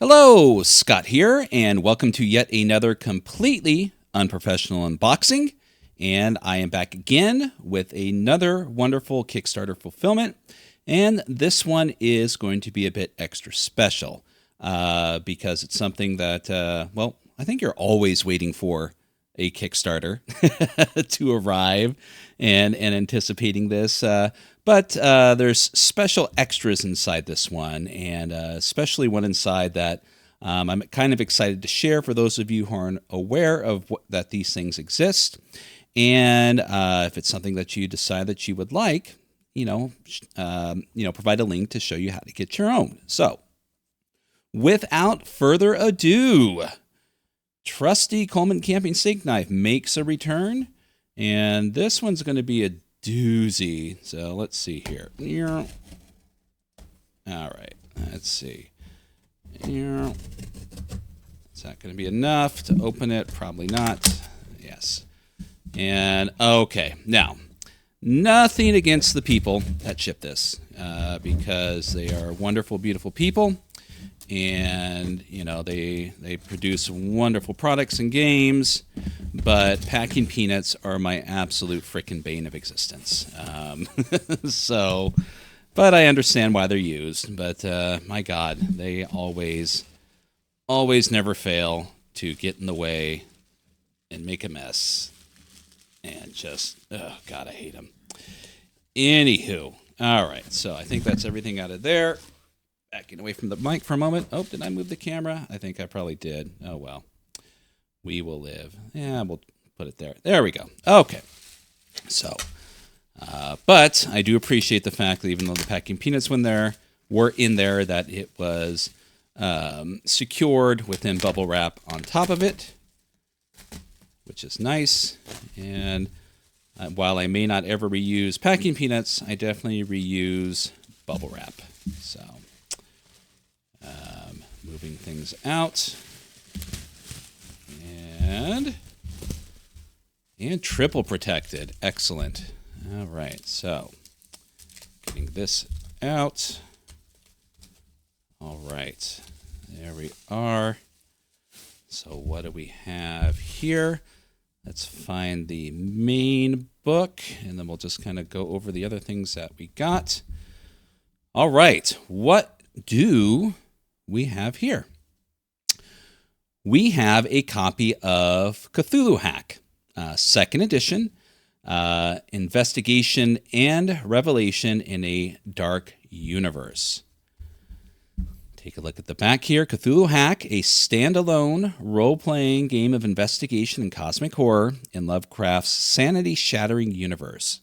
Hello, Scott here, and welcome to yet another completely unprofessional unboxing. And I am back again with another wonderful Kickstarter fulfillment. And this one is going to be a bit extra special because it's something that, I think you're always waiting for a Kickstarter to arrive and anticipating this. But there's special extras inside this one, and especially one inside that I'm kind of excited to share for those of you who aren't aware of that these things exist. And if it's something that you decide that you would like, provide a link to show you how to get your own. So, without further ado, trusty Coleman Camping Steak Knife makes a return, and this one's going to be a doozy. So let's see here. All right, let's see. Is that going to be enough to open it? Probably not. Yes. And okay, now, nothing against the people that ship this because they are wonderful, beautiful people. And, they produce wonderful products and games, but packing peanuts are my absolute frickin' bane of existence. But I understand why they're used. But, my God, they always never fail to get in the way and make a mess. And just, oh, God, I hate them. Anywho, all right, so I think that's everything out of there. Backing away from the mic for a moment. Oh, did I move the camera? I think I probably did. Oh, well. We will live. Yeah, we'll put it there. There we go. Okay. So, but I do appreciate the fact that even though the packing peanuts were in there, that it was secured within bubble wrap on top of it, which is nice. And while I may not ever reuse packing peanuts, I definitely reuse bubble wrap. So, moving things out. And triple protected. Excellent. All right, so getting this out. All right, there we are. So what do we have here? Let's find the main book, and then we'll just kind of go over the other things that we got. All right, what do we have here? We have a copy of Cthulhu Hack, second edition, Investigation and Revelation in a Dark Universe. Take a look at the back here. Cthulhu Hack, a standalone role-playing game of investigation and cosmic horror in Lovecraft's sanity-shattering universe.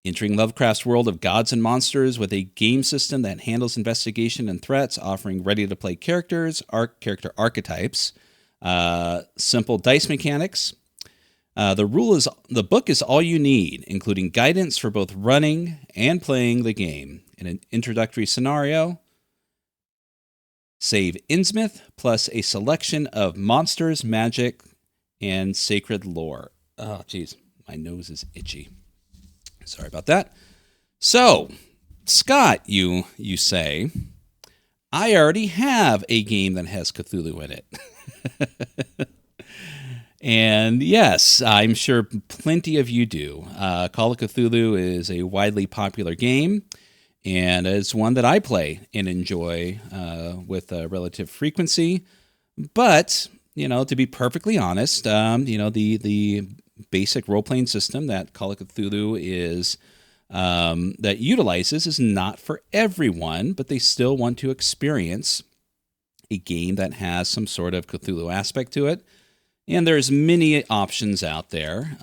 Entering Lovecraft's world of gods and monsters with a game system that handles investigation and threats, offering ready-to-play characters, character archetypes, simple dice mechanics. The book is all you need, including guidance for both running and playing the game. In an introductory scenario, save Innsmouth, plus a selection of monsters, magic, and sacred lore. Oh, geez, my nose is itchy. Sorry about that. So, Scott, you say, I already have a game that has Cthulhu in it. And yes, I'm sure plenty of you do. Call of Cthulhu is a widely popular game, and it's one that I play and enjoy with a relative frequency. But, to be perfectly honest, the basic role-playing system that Call of Cthulhu is that utilizes is not for everyone, but they still want to experience a game that has some sort of Cthulhu aspect to it. And there's many options out there,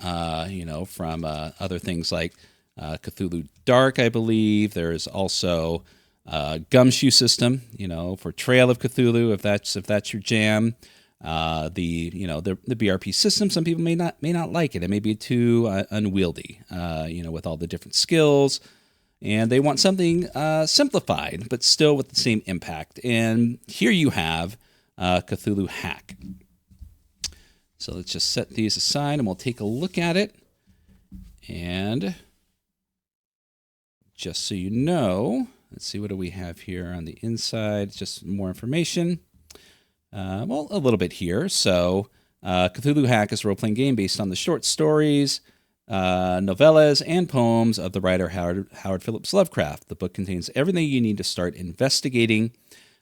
from other things like Cthulhu Dark, I believe. There's also Gumshoe system, for Trail of Cthulhu, if that's your jam. The BRP system, some people may not like it. It may be too unwieldy, with all the different skills, and they want something simplified, but still with the same impact. And here you have Cthulhu Hack. So let's just set these aside, and we'll take a look at it. And just so you know, let's see, what do we have here on the inside? Just more information. well, a little bit here. So, Cthulhu Hack is a role-playing game based on the short stories, novellas, and poems of the writer Howard Phillips Lovecraft. The book contains everything you need to start investigating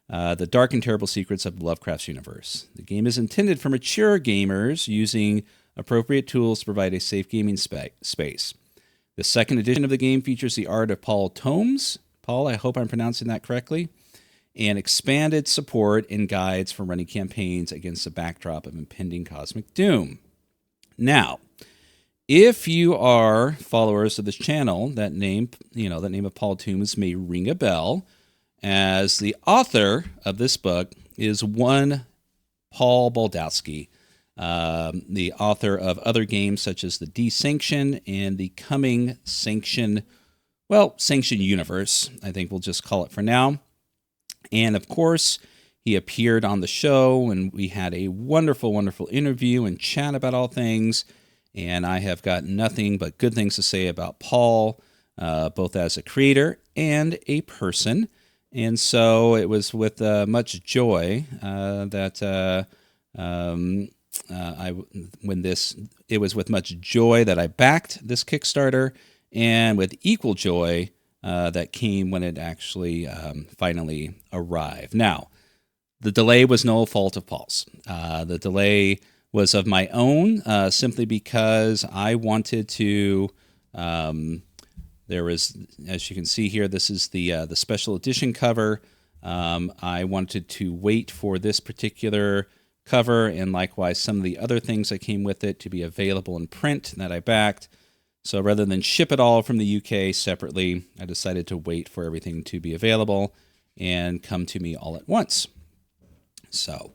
the dark and terrible secrets of Lovecraft's universe. The game is intended for mature gamers using appropriate tools to provide a safe gaming space. The second edition of the game features the art of Paul Tomes. Paul, I hope I'm pronouncing that correctly. And expanded support and guides for running campaigns against the backdrop of impending cosmic doom. Now, if you are followers of this channel, that name of Paul Tomes may ring a bell, as the author of this book is one Paul Baldowski, the author of other games such as the D-Sanction and the coming Sanction Universe, I think we'll just call it for now. And of course, he appeared on the show, and we had a wonderful, wonderful interview and chat about all things. And I have got nothing but good things to say about Paul, both as a creator and a person. And so it was with much joy that I backed this Kickstarter, and with equal joy that came when it actually finally arrived. Now, the delay was no fault of Paul's. The delay was of my own, simply because I wanted to. There was, as you can see here, this is the special edition cover. I wanted to wait for this particular cover, and likewise some of the other things that came with it, to be available in print that I backed. So rather than ship it all from the UK separately, I decided to wait for everything to be available and come to me all at once. So,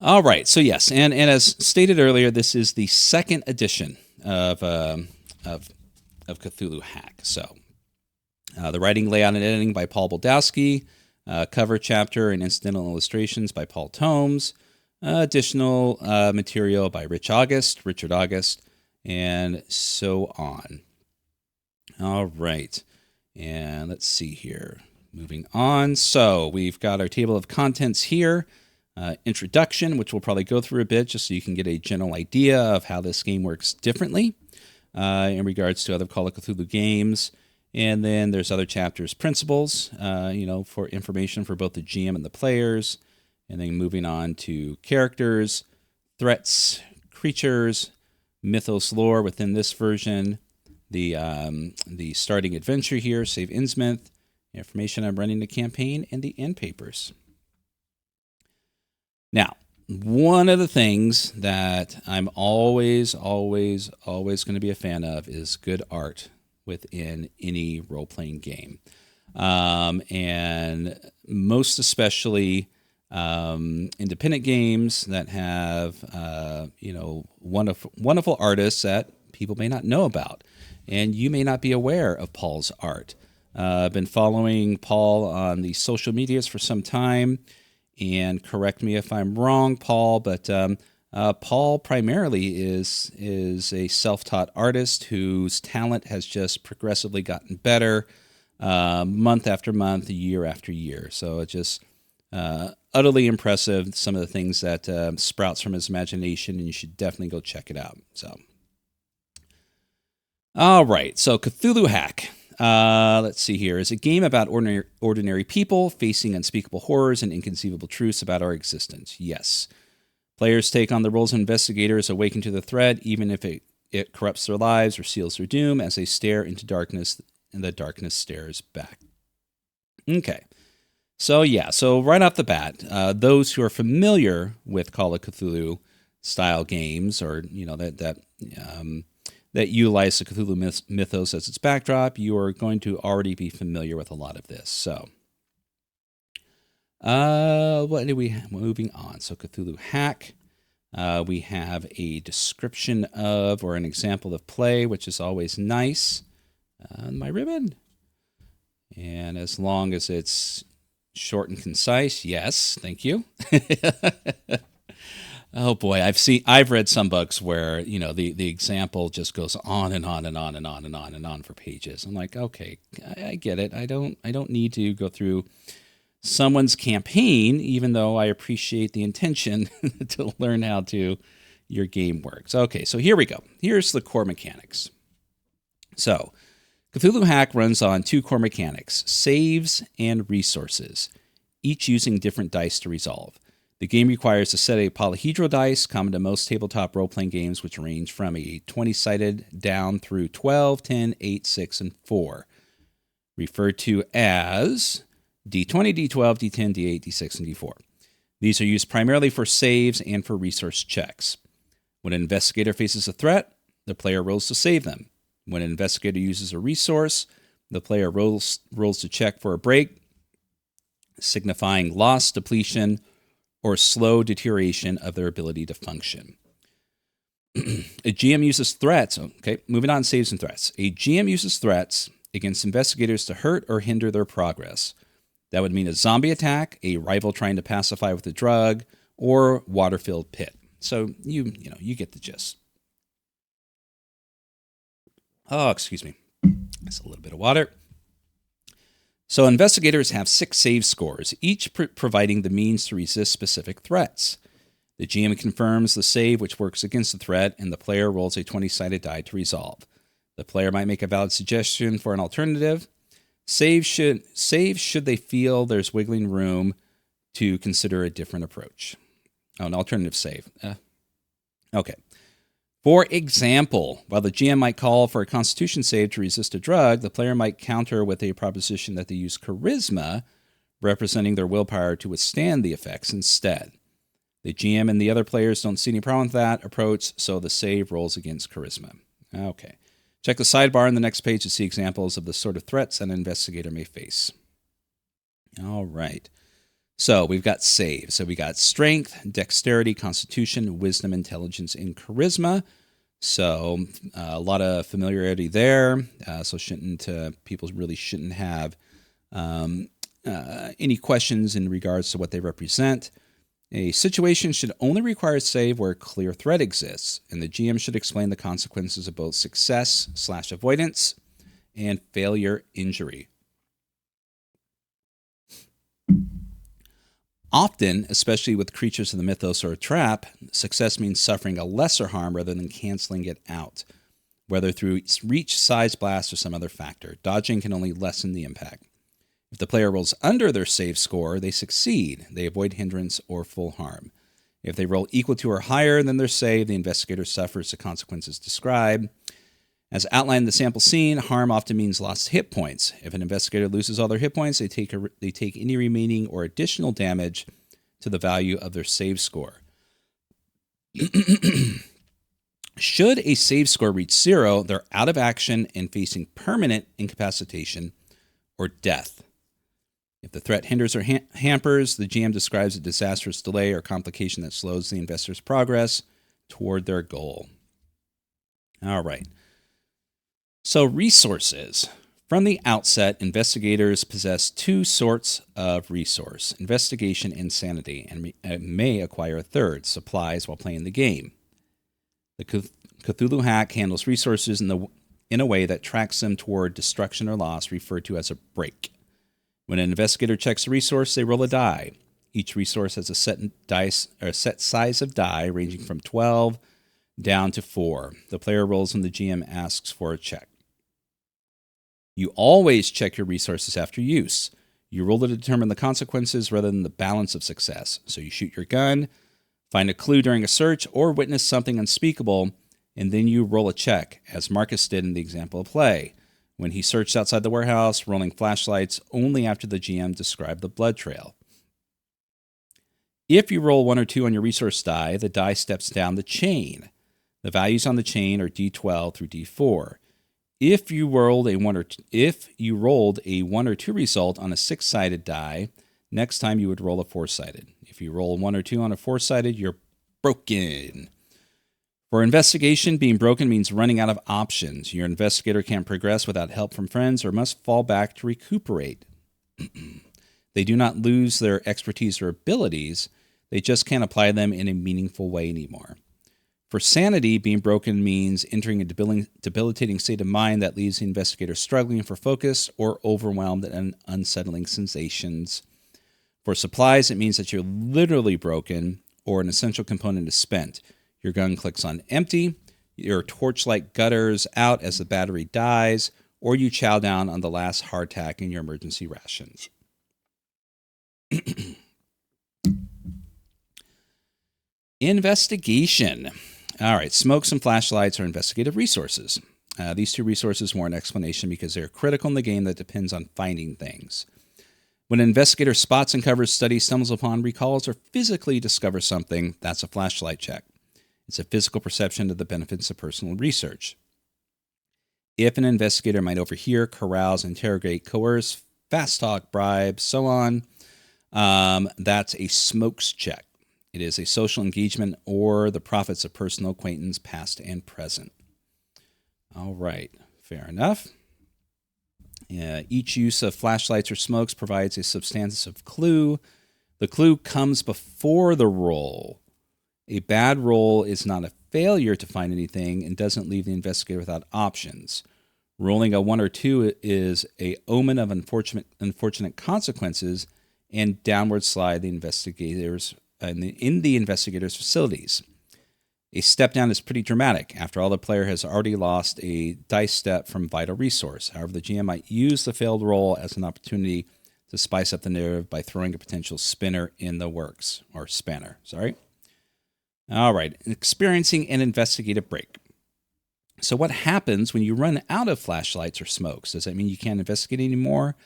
all right. So yes, and as stated earlier, this is the second edition of Cthulhu Hack. So, the writing, layout, and editing by Paul Baldowski, cover, chapter, and incidental illustrations by Paul Tomes, additional material by Richard August, and so on. All right. And let's see here. Moving on. So we've got our table of contents here. Introduction, which we'll probably go through a bit just so you can get a general idea of how this game works differently in regards to other Call of Cthulhu games. And then there's other chapters, principles, for information for both the GM and the players. And then moving on to characters, threats, creatures, mythos lore within this version, the starting adventure here, save Innsmouth, information on running the campaign, and the end papers. Now, one of the things that I'm always going to be a fan of is good art within any role-playing game. And most especially independent games that have, wonderful artists that people may not know about. And you may not be aware of Paul's art. I've been following Paul on the social medias for some time, and correct me if I'm wrong, Paul, but Paul primarily is a self-taught artist whose talent has just progressively gotten better month after month, year after year. So it's just utterly impressive, some of the things that sprouts from his imagination, and you should definitely go check it out. So, all right, so Cthulhu Hack. Let's see here. Is a game about ordinary people facing unspeakable horrors and inconceivable truths about our existence. Yes. Players take on the roles of investigators, awaken to the threat, even if it corrupts their lives or seals their doom, as they stare into darkness, and the darkness stares back. Okay. So right off the bat, those who are familiar with Call of Cthulhu style games, or that utilize the Cthulhu mythos as its backdrop, you are going to already be familiar with a lot of this. So, what do we have? Moving on. So, Cthulhu Hack. We have a description of, or an example of play, which is always nice. My ribbon. And as long as it's short and concise, yes, thank you. Oh boy, I've read some books where, the example just goes on and on and on and on and on and on for pages. I'm like, okay, I get it. I don't need to go through someone's campaign, even though I appreciate the intention to learn how your game works. Okay, so here we go. Here's the core mechanics. So, Cthulhu Hack runs on 2 core mechanics, saves and resources, each using different dice to resolve. The game requires a set of polyhedral dice, common to most tabletop role-playing games, which range from a 20-sided down through 12, 10, 8, 6, and 4, referred to as D20, D12, D10, D8, D6, and D4. These are used primarily for saves and for resource checks. When an investigator faces a threat, the player rolls to save them. When an investigator uses a resource, the player rolls to check for a break, signifying loss, depletion, or slow deterioration of their ability to function. A GM uses threats. Okay, moving on, saves and threats. A GM uses threats against investigators to hurt or hinder their progress. That would mean a zombie attack, a rival trying to pacify with a drug, or water-filled pit. So you get the gist. Oh, excuse me. That's a little bit of water. So investigators have 6 save scores, each providing the means to resist specific threats. The GM confirms the save which works against the threat, and the player rolls a 20-sided die to resolve. The player might make a valid suggestion for an alternative. Save should they feel there's wiggling room to consider a different approach. Oh, an alternative save. Okay. For example, while the GM might call for a Constitution save to resist a drug, the player might counter with a proposition that they use charisma, representing their willpower to withstand the effects instead. The GM and the other players don't see any problem with that approach, so the save rolls against charisma. Okay. Check the sidebar on the next page to see examples of the sort of threats an investigator may face. All right. So we've got saves. So we got strength, dexterity, constitution, wisdom, intelligence, and charisma. So a lot of familiarity there. So people really shouldn't have any questions in regards to what they represent. A situation should only require a save where a clear threat exists, and the GM should explain the consequences of both success/avoidance and failure injury. Often, especially with creatures in the mythos or a trap, success means suffering a lesser harm rather than canceling it out, whether through reach, size, blast, or some other factor. Dodging can only lessen the impact. If the player rolls under their save score, they succeed. They avoid hindrance or full harm. If they roll equal to or higher than their save, the investigator suffers the consequences described. As outlined in the sample scene, harm often means lost hit points. If an investigator loses all their hit points, they take any remaining or additional damage to the value of their save score. Should a save score reach 0, they're out of action and facing permanent incapacitation or death. If the threat hinders or hampers, the GM describes a disastrous delay or complication that slows the investor's progress toward their goal. All right. So resources. From the outset, investigators possess 2 sorts of resource, investigation and sanity, and may acquire a third, supplies, while playing the game. The Cthulhu Hack handles resources in a way that tracks them toward destruction or loss, referred to as a break. When an investigator checks a resource, they roll a die. Each resource has a set size of die ranging from 12 down to 4. The player rolls when the GM asks for a check. You always check your resources after use. You roll to determine the consequences rather than the balance of success. So you shoot your gun, find a clue during a search, or witness something unspeakable, and then you roll a check, as Marcus did in the example of play, when he searched outside the warehouse, rolling flashlights only after the GM described the blood trail. If you roll 1 or 2 on your resource die, the die steps down the chain. The values on the chain are D12 through D4. If you rolled a 1 or 2 result on a 6-sided die, next time you would roll a 4-sided. If you roll 1 or 2 on a 4-sided, you're broken. For investigation, being broken means running out of options. Your investigator can't progress without help from friends or must fall back to recuperate. They do not lose their expertise or abilities. They just can't apply them in a meaningful way anymore. For sanity, being broken means entering a debilitating state of mind that leaves the investigator struggling for focus or overwhelmed and unsettling sensations. For supplies, it means that you're literally broken or an essential component is spent. Your gun clicks on empty, your torchlight gutters out as the battery dies, or you chow down on the last hardtack in your emergency rations. Investigation. All right, smokes and flashlights are investigative resources. These two resources warrant explanation because they're critical in the game that depends on finding things. When an investigator spots, uncovers, studies, stumbles upon, recalls, or physically discovers something, that's a flashlight check. It's a physical perception of the benefits of personal research. If an investigator might overhear, carouse, interrogate, coerce, fast talk, bribe, so on, that's a smokes check. It is a social engagement or the profits of personal acquaintance, past and present. All right, fair enough. Each use of flashlights or smokes provides a substantive clue. The clue comes before the roll. A bad roll is not a failure to find anything and doesn't leave the investigator without options. Rolling a 1 or 2 is a omen of unfortunate consequences and downward slide the investigators in the investigator's facilities. A step down is pretty dramatic. After all, the player has already lost a dice step from vital resource. However, the GM might use the failed roll as an opportunity to spice up the narrative by throwing a potential spinner in the works, or spanner, sorry. All right, experiencing an investigative break. So what happens when you run out of flashlights or smokes? Does that mean you can't investigate anymore?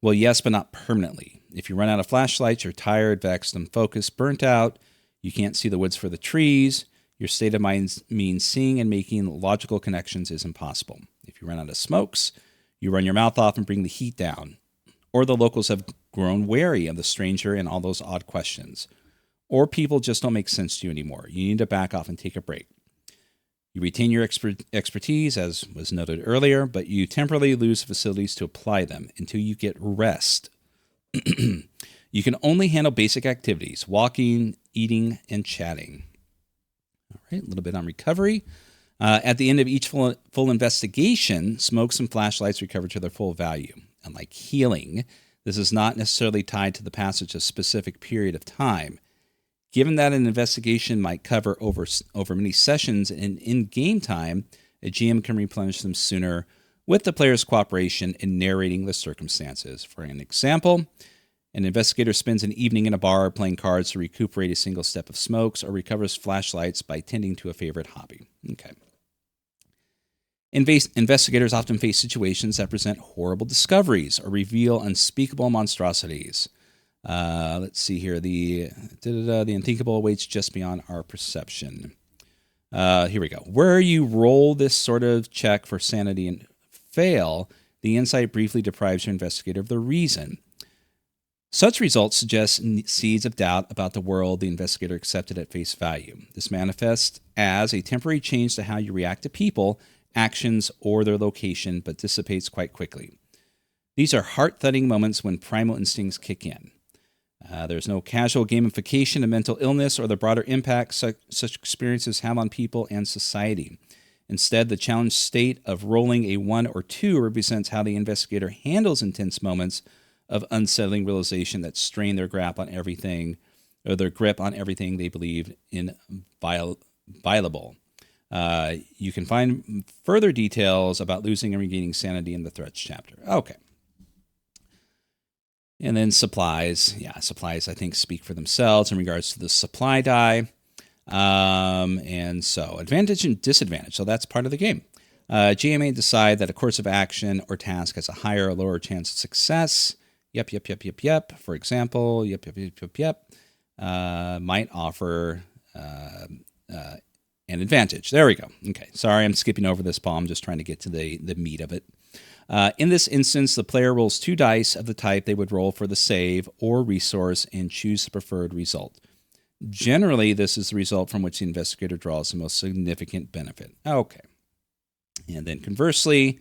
Well, yes, but not permanently. If you run out of flashlights, you're tired, vexed, unfocused, burnt out, you can't see the woods for the trees, your state of mind means seeing and making logical connections is impossible. If you run out of smokes, you run your mouth off and bring the heat down. Or the locals have grown wary of the stranger and all those odd questions. Or people just don't make sense to you anymore. You need to back off and take a break. You retain your expertise, as was noted earlier, but you temporarily lose the facilities to apply them until you get rest. You can only handle basic activities, walking, eating, and chatting. All right, a little bit on recovery. At the end of each full investigation, smokes and flashlights recover to their full value. Unlike healing, this is not necessarily tied to the passage of a specific period of time. Given that an investigation might cover over many sessions and in-game time, a GM can replenish them sooner with the player's cooperation in narrating the circumstances. For an example, an investigator spends an evening in a bar playing cards to recuperate a single step of smokes or recovers flashlights by tending to a favorite hobby. Okay. Investigators often face situations that present horrible discoveries or reveal unspeakable monstrosities. Let's see here. The unthinkable awaits just beyond our perception. Here we go. Where you roll this sort of check for sanity and fail, the insight briefly deprives your investigator of the reason. Such results suggest seeds of doubt about the world the investigator accepted at face value. This manifests as a temporary change to how you react to people, actions, or their location, but dissipates quite quickly. These are heart-thudding moments when primal instincts kick in. There's no casual gamification of mental illness or the broader impact such experiences have on people and society. Instead, the challenged state of rolling a 1 or 2 represents how the investigator handles intense moments of unsettling realization that strain their grip on everything they believe inviolable. You can find further details about losing and regaining sanity in the threats chapter. Okay. And then supplies. Yeah, supplies, I think, speak for themselves in regards to the supply die. And so advantage and disadvantage. So that's part of the game. GM may decide that a course of action or task has a higher or lower chance of success. Yep. For example, might offer an advantage. There we go. Okay. Sorry, I'm skipping over this, Paul. I'm just trying to get to the meat of it. In this instance, the player rolls 2 dice of the type they would roll for the save or resource and choose the preferred result. Generally, this is the result from which the investigator draws the most significant benefit. Okay. And then conversely,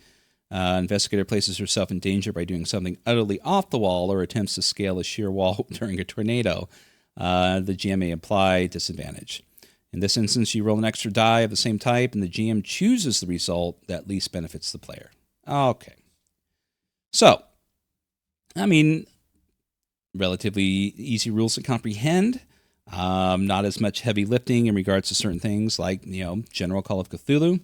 investigator places herself in danger by doing something utterly off the wall or attempts to scale a sheer wall during a tornado. The GM may apply disadvantage. In this instance, you roll an extra die of the same type, and the GM chooses the result that least benefits the player. Okay. So, I mean, Relatively easy rules to comprehend. Not as much heavy lifting in regards to certain things like, general Call of Cthulhu.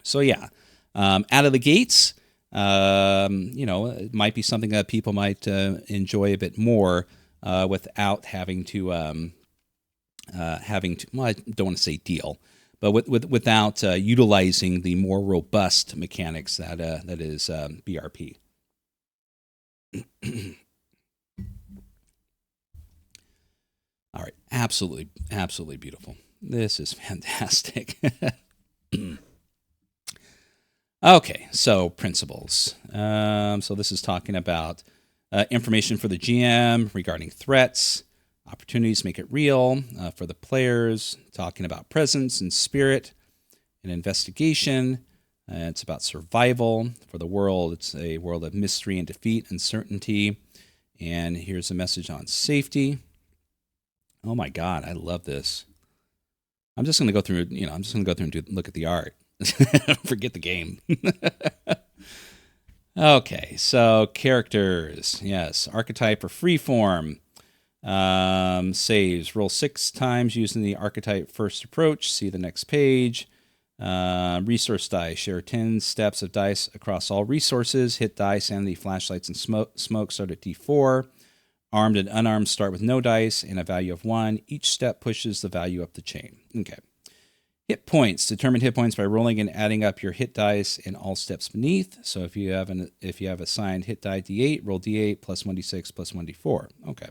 So yeah, out of the gates, it might be something that people might enjoy a bit more without having to, well, I don't want to say deal, but without utilizing the more robust mechanics that is BRP. All right, absolutely beautiful. This is fantastic. Okay, so principles. So this is talking about information for the GM regarding threats, opportunities make it real for the players, talking about presence and spirit, and investigation. It's about survival for the world. It's a world of mystery and defeat, uncertainty. And here's a message on safety. Oh my God, I love this. I'm just going to go through, and look at the art. Forget the game. Okay, so characters. Yes, archetype or freeform. Saves. Roll 6 times using the archetype first approach. See the next page. Resource dice. Share 10 steps of dice across all resources. Hit dice and the flashlights and smoke start at D4. Armed and unarmed start with no dice and a value of 1. Each step pushes the value up the chain. Okay. Hit points. Determine hit points by rolling and adding up your hit dice in all steps beneath. So if you have assigned hit die D8, roll D8 plus 1d6 plus 1d4. Okay.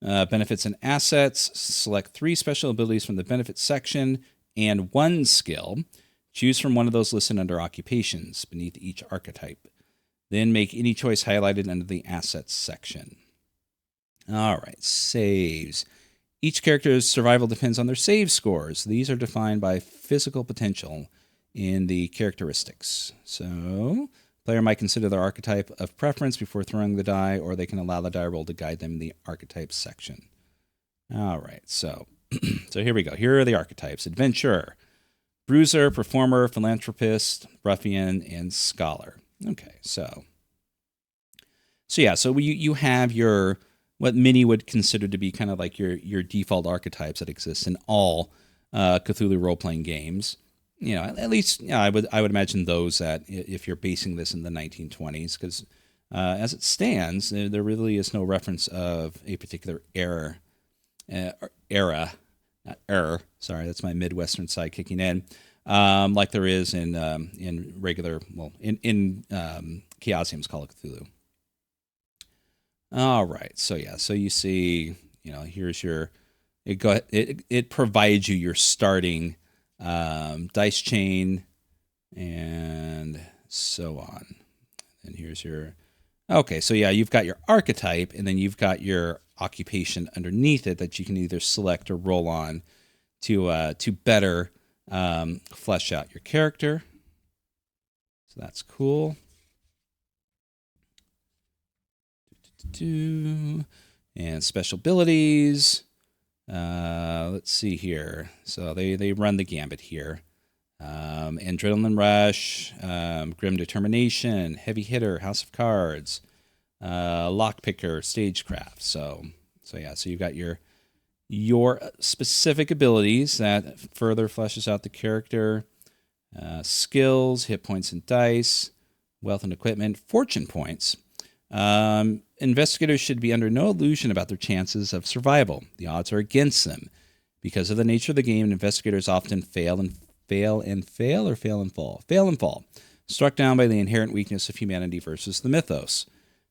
Benefits and assets. Select 3 special abilities from the benefits section and 1 skill. Choose from one of those listed under occupations beneath each archetype. Then make any choice highlighted under the assets section. All right, saves. Each character's survival depends on their save scores. These are defined by physical potential in the characteristics. So, player might consider their archetype of preference before throwing the die, or they can allow the die roll to guide them in the archetypes section. All right, so here we go. Here are the archetypes: adventurer, bruiser, performer, philanthropist, ruffian, and scholar. Okay, so you have your what many would consider to be kind of like your default archetypes that exist in all Cthulhu role-playing games. At least I would imagine those that if you're basing this in the 1920s, because as it stands, there really is no reference of a particular era. Sorry, that's my Midwestern side kicking in. Like there is in regular, in Chaosium's Call of Cthulhu. All right, so you see, here's it provides you your starting dice chain and so on. And here's your, okay, so you've got your archetype and then you've got your occupation underneath it that you can either select or roll on to better flesh out your character. So that's cool. And special abilities. Let's see here. So they run the gambit here. Adrenaline Rush, Grim Determination, Heavy Hitter, House of Cards, Lockpicker, Stagecraft. So you've got your specific abilities that further fleshes out the character. Skills, hit points and dice, wealth and equipment, fortune points. Investigators should be under no illusion about their chances of survival. The odds are against them. Because of the nature of the game, investigators often fail and fall. Struck down by the inherent weakness of humanity versus the mythos.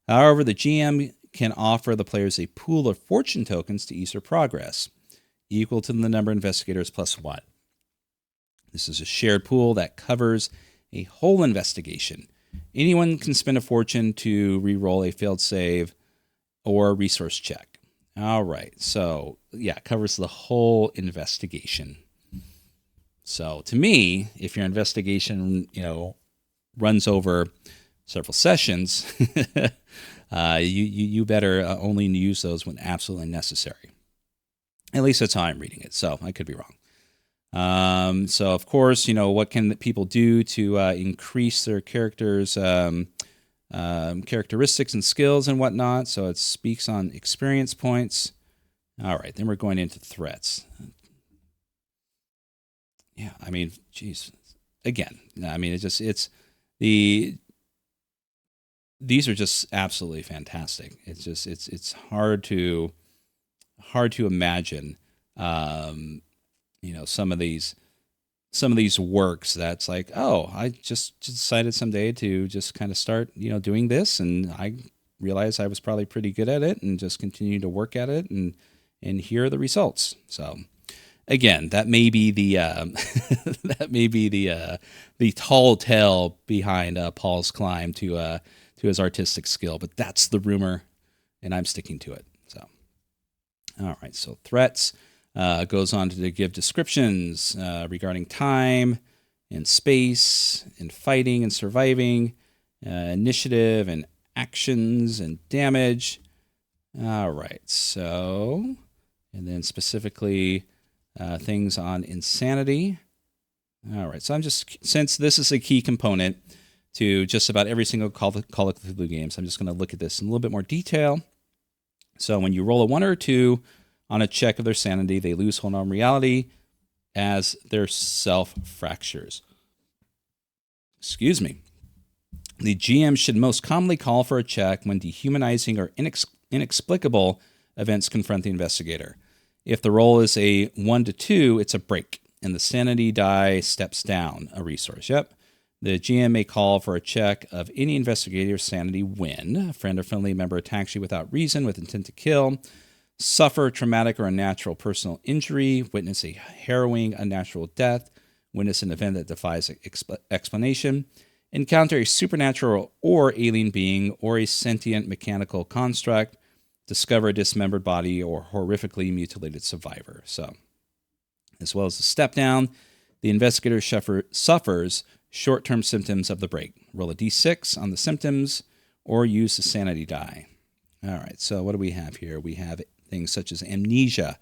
However, the GM can offer the players a pool of fortune tokens to ease their progress, equal to the number of investigators plus 1. This is a shared pool that covers a whole investigation. Anyone can spend a fortune to re-roll a failed save or resource check. All right, so it covers the whole investigation. So to me, if your investigation, runs over several sessions, you better only use those when absolutely necessary. At least that's how I'm reading it. So I could be wrong. So of course, what can people do to increase their characters' characteristics and skills and whatnot. So it speaks on experience points. All right, then we're going into threats. Yeah, I mean, geez. Again, I mean, these are just absolutely fantastic. It's hard to imagine, some of these works that's like, oh, I just decided someday to just kind of start, doing this, and I realized I was probably pretty good at it, and just continue to work at it, and here are the results. So, again, that may be the the tall tale behind Paul's climb to his artistic skill, but that's the rumor, and I'm sticking to it. So, all right. So threats goes on to give descriptions regarding time and space and fighting and surviving, initiative and actions and damage. All right. So, and then specifically things on insanity. All right. So since this is a key component to just about every single Call of Cthulhu games, I'm just going to look at this in a little bit more detail. So when you roll a 1 or a 2 on a check of their sanity, they lose hold on reality as their self fractures. Excuse me. The GM should most commonly call for a check when dehumanizing or inexplicable events confront the investigator. If the roll is a 1 to 2, it's a break, and the sanity die steps down a resource. Yep. The GM may call for a check of any investigator's sanity when a friend or friendly member attacks you without reason with intent to kill, suffer traumatic or unnatural personal injury, witness a harrowing unnatural death, witness an event that defies explanation, encounter a supernatural or alien being or a sentient mechanical construct, discover a dismembered body or horrifically mutilated survivor. So, as well as the step down, the investigator suffers short-term symptoms of the break. Roll a d6 on the symptoms or use the sanity die. All right, so what do we have here? We have things such as amnesia,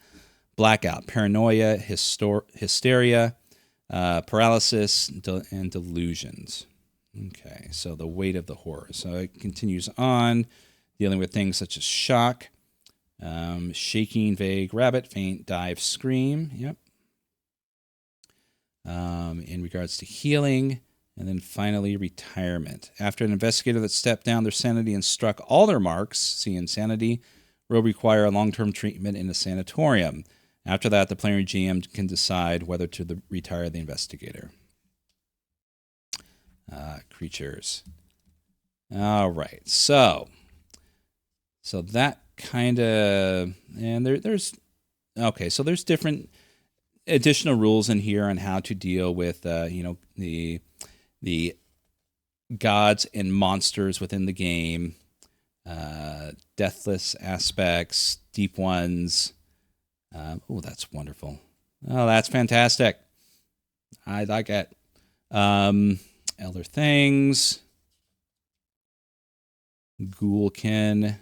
blackout, paranoia, hysteria, paralysis, and delusions. Okay, so the weight of the horror. So it continues on, dealing with things such as shock, shaking, vague, rabbit, faint, dive, scream. Yep. In regards to healing, and then finally retirement. After an investigator that stepped down their sanity and struck all their marks, see insanity, will require a long-term treatment in a sanatorium. After that, the player and GM can decide whether to retire the investigator. Creatures. All right, so that kind of, and there's different additional rules in here on how to deal with the gods and monsters within the game, deathless aspects, deep ones. Oh, that's wonderful. Oh, that's fantastic. I like it. Elder things, ghoulkin,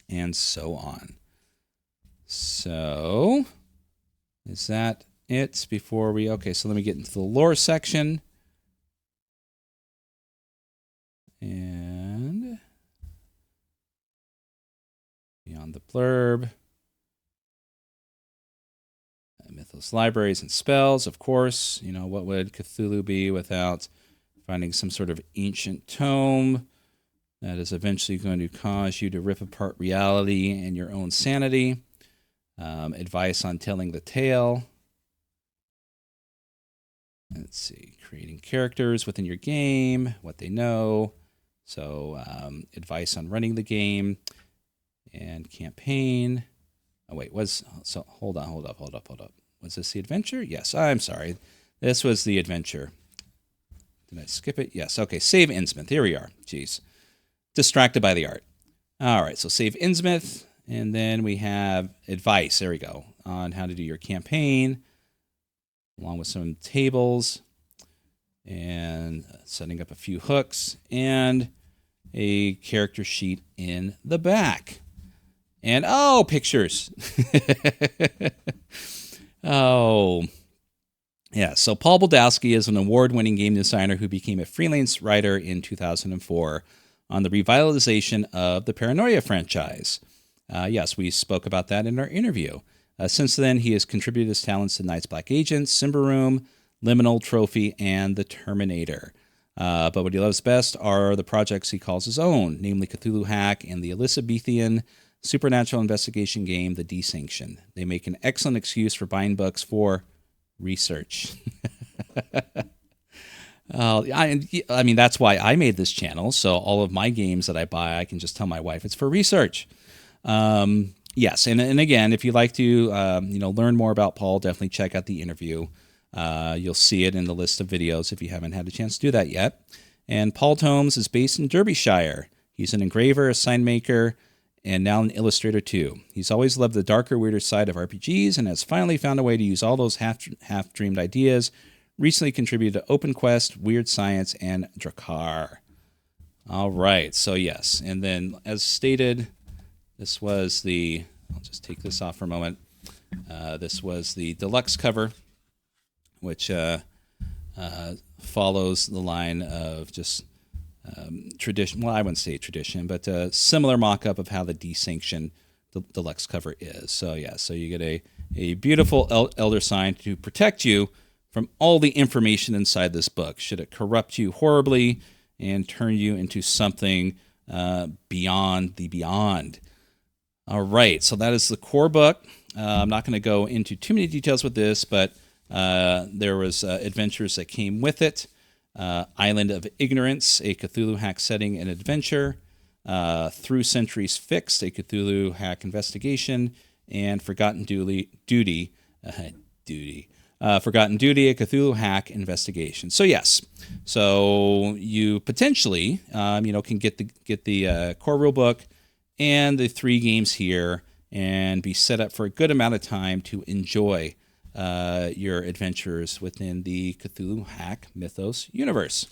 and so on. So, is that it before we... Okay, so let me get into the lore section. And beyond the blurb. Mythos libraries and spells, of course. What would Cthulhu be without finding some sort of ancient tome that is eventually going to cause you to rip apart reality and your own sanity? Advice on telling the tale. Let's see. Creating characters within your game, what they know. So, advice on running the game and campaign. Oh, wait. Hold up. Was this the adventure? Yes, I'm sorry. This was the adventure. Did I skip it? Yes. Okay, save Innsmouth. Here we are. Jeez. Distracted by the art. All right, so save Innsmouth, and then we have advice, there we go, on how to do your campaign, along with some tables, and setting up a few hooks, and a character sheet in the back. And, pictures. Oh, Yeah, so Paul Baldowski is an award-winning game designer who became a freelance writer in 2004 on the revitalization of the Paranoia franchise. Yes, we spoke about that in our interview. Since then, he has contributed his talents to Night's Black Agents, Simba Room, Liminal Trophy, and The Terminator. But what he loves best are the projects he calls his own, namely Cthulhu Hack and the Elizabethan supernatural investigation game, The Desanction. They make an excellent excuse for buying books for research. I mean, that's why I made this channel. So all of my games that I buy, I can just tell my wife it's for research. Yes, and again, if you'd like to learn more about Paul, definitely check out the interview. You'll see it in the list of videos if you haven't had a chance to do that yet. And Paul Tomes is based in Derbyshire. He's an engraver, a sign maker, and now an illustrator too. He's always loved the darker, weirder side of RPGs and has finally found a way to use all those half-dreamed ideas. Recently contributed to OpenQuest, Weird Science, and Drakkar. All right, so yes. And then as stated, this was I'll just take this off for a moment. This was the deluxe cover, which follows the line of just tradition. Well, I wouldn't say tradition, but a similar mock-up of how the Desanction deluxe cover is. So yeah, so you get a beautiful elder sign to protect you from all the information inside this book. Should it corrupt you horribly and turn you into something beyond the beyond. All right, so that is the core book. I'm not going to go into too many details with this, but there was adventures that came with it. Island of Ignorance, a Cthulhu Hack setting and adventure. Through Centuries Fixed, a Cthulhu Hack investigation. And Forgotten Duty, Forgotten Duty, a Cthulhu Hack investigation. So yes, so you potentially, can get the core rulebook and the 3 games here, and be set up for a good amount of time to enjoy your adventures within the Cthulhu Hack mythos universe.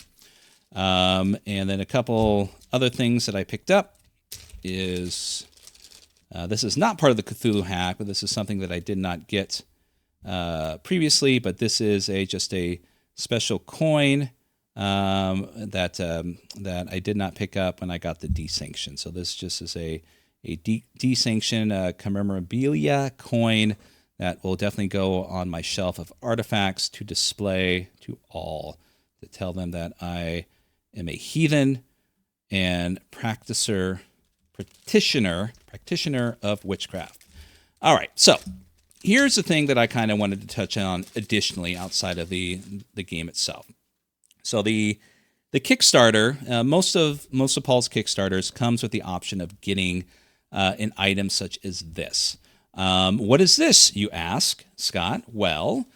And then a couple other things that I picked up is this is not part of the Cthulhu Hack, but this is something that I did not get previously. But this is just a special coin that I did not pick up when I got the Desanction. So this just is a Desanction commemorabilia coin that will definitely go on my shelf of artifacts to display to all, to tell them that I am a heathen and practitioner of witchcraft. All right, so here's the thing that I kind of wanted to touch on additionally outside of the game itself. So the Kickstarter, most of Paul's Kickstarters comes with the option of getting an item such as this. What is this, you ask, Scott? Well,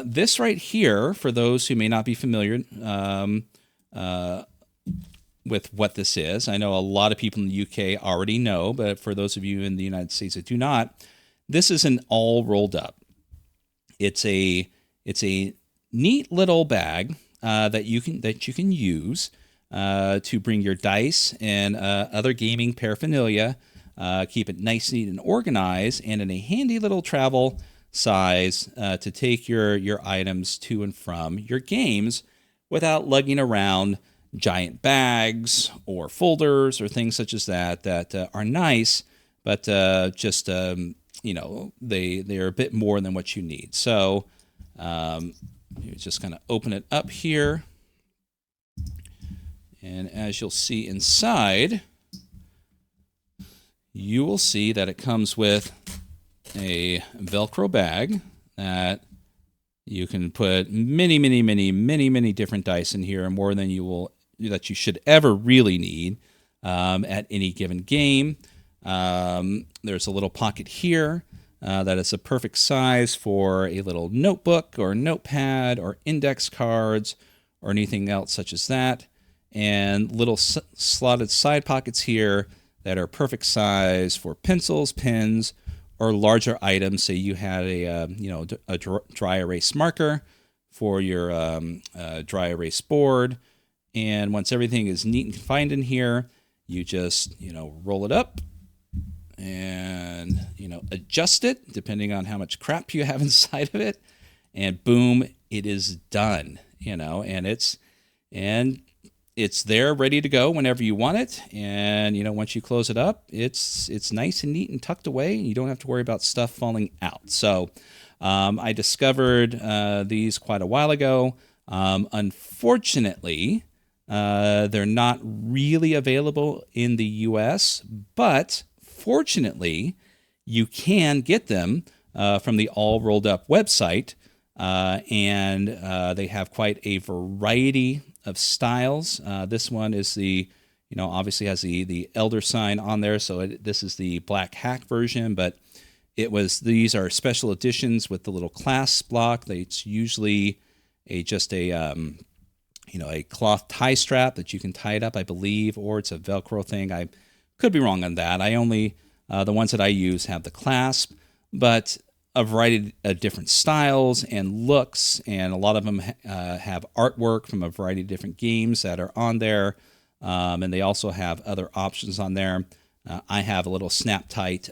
this right here, for those who may not be familiar with what this is, I know a lot of people in the UK already know, but for those of you in the United States that do not, this is an all rolled up. It's a neat little bag that you can use to bring your dice and other gaming paraphernalia. Keep it nice, neat, and organized, and in a handy little travel size to take your items to and from your games without lugging around giant bags or folders or things such as that are nice, but they're a bit more than what you need. So you just kind of open it up here, and as you'll see inside, you will see that it comes with a Velcro bag that you can put many different dice in here, more than you should ever really need at any given game. There's a little pocket here that is a perfect size for a little notebook or notepad or index cards or anything else such as that, and little slotted side pockets here that are perfect size for pencils, pens, or larger items. Say you had a dry erase marker for your dry erase board, and once everything is neat and confined in here, you just roll it up and adjust it depending on how much crap you have inside of it, and boom, it is done, and it's there ready to go whenever you want it. And, once you close it up, it's nice and neat and tucked away, and you don't have to worry about stuff falling out. So I discovered these quite a while ago. Unfortunately, they're not really available in the US, but fortunately, you can get them from the All Rolled Up website, and they have quite a variety of styles. This one is obviously has the elder sign on there, so this is the Black Hack version, but these are special editions with the little clasp block. It's usually a cloth tie strap that you can tie it up, I believe, or it's a Velcro thing. I could be wrong on that. I only the ones that I use have the clasp, but a variety of different styles and looks, and a lot of them have artwork from a variety of different games that are on there, and they also have other options on there. I have a little snap tight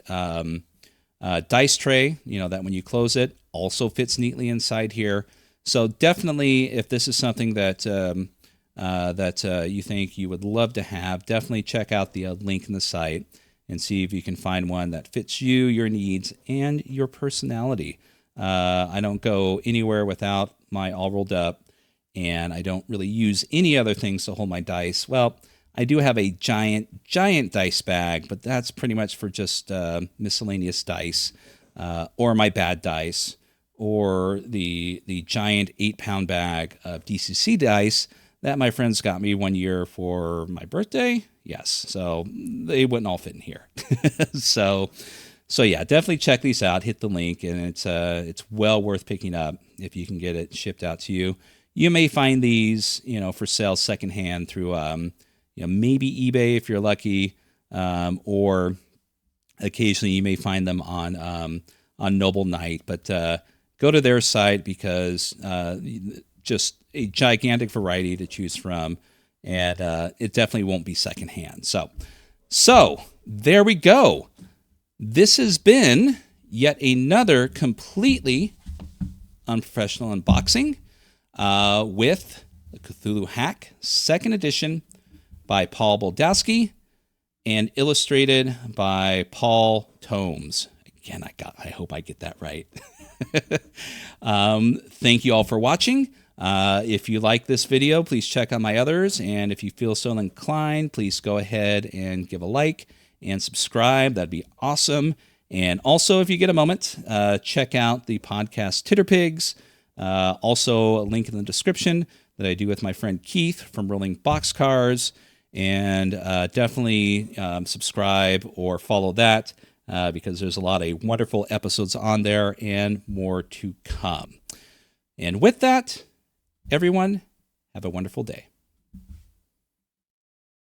dice tray, that when you close it, also fits neatly inside here. So definitely, if this is something that you think you would love to have, definitely check out the link in the site and see if you can find one that fits you, your needs, and your personality. I don't go anywhere without my All Rolled Up, and I don't really use any other things to hold my dice. Well, I do have a giant dice bag, but that's pretty much for just miscellaneous dice, or my bad dice, or the giant 8-pound bag of DCC dice that my friends got me one year for my birthday. Yes, so they wouldn't all fit in here. so yeah, definitely check these out. Hit the link, and it's well worth picking up if you can get it shipped out to you. You may find these, for sale secondhand through, maybe eBay if you're lucky, or occasionally you may find them on Noble Knight. But go to their site because just a gigantic variety to choose from. And it definitely won't be secondhand. So there we go. This has been yet another completely unprofessional unboxing with the Cthulhu Hack, 2nd edition by Paul Baldowski and illustrated by Paul Tomes. Again, I hope I get that right. Thank you all for watching. If you like this video, please check out my others. And if you feel so inclined, please go ahead and give a like and subscribe. That'd be awesome. And also, if you get a moment, check out the podcast Titterpigs. Also, a link in the description that I do with my friend Keith from Rolling Boxcars. And definitely subscribe or follow that because there's a lot of wonderful episodes on there and more to come. And with that, everyone, have a wonderful day.